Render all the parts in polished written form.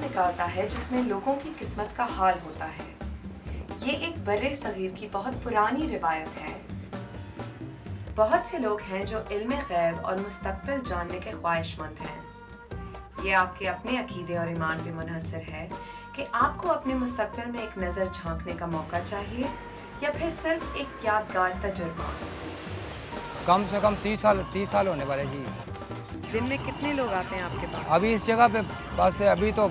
निकालता है जिसमें लोगों की किस्मत का हाल होता है। ये एक बर्रे सगीर की बहुत पुरानी रिवायत है। बहुत से लोग हैं जो इल्म गैब और मुस्तकबिल जानने के ख्वाहिशमंद हैं। ये आपके अपने अकीदे और ईमान पे मुनहसर है कि आपको अपने मुस्तकबिल में एक नज़र झांकने का मौका चाहिए या फिर सिर्फ एक यादगार तजुर्बा। कम से कम 30 साल होने वाले जी। दिन में कितने लोग आते हैं आपके पास? अभी इस जगह पे बस अभी तो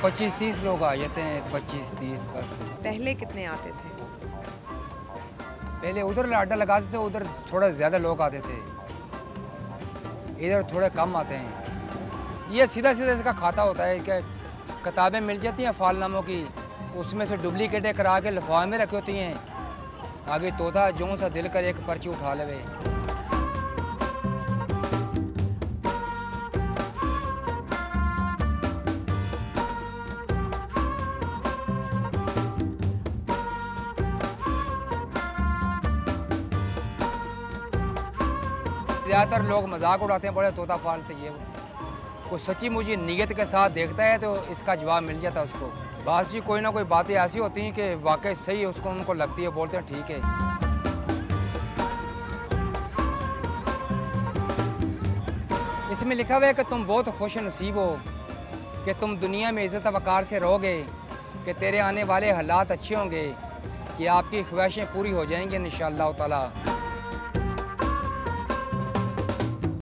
25-30 लोग आ जाते हैं, 25-30 बस। पहले कितने आते थे? पहले उधर अड्डा लगाते थे, उधर थोड़ा ज़्यादा लोग आते थे, इधर थोड़े कम आते हैं। ये सीधा सीधा इसका खाता होता है कि किताबें मिल जाती हैं फालनामों की, उसमें से डुप्लीकेटें करा के लिफाफे में रखी होती हैं। आगे तोता जो सा दिल कर एक पर्ची उठा लेवे। ज़्यादातर लोग मजाक उड़ाते हैं, बड़े तोता पालते ये वो। कुछ सच्ची मुझे नीयत के साथ देखता है तो इसका जवाब मिल जाता है उसको। बात जी कोई ना कोई बातें ऐसी होती हैं कि वाकई सही उसको उनको लगती है, बोलते हैं ठीक है। इसमें लिखा हुआ है कि तुम बहुत खुश नसीब हो कि तुम दुनिया में इज़्ज़त वक़ार से रहोगे, कि तेरे आने वाले हालात अच्छे होंगे, कि आपकी ख्वाहिशें पूरी हो जाएंगी इंशाअल्लाह ताला।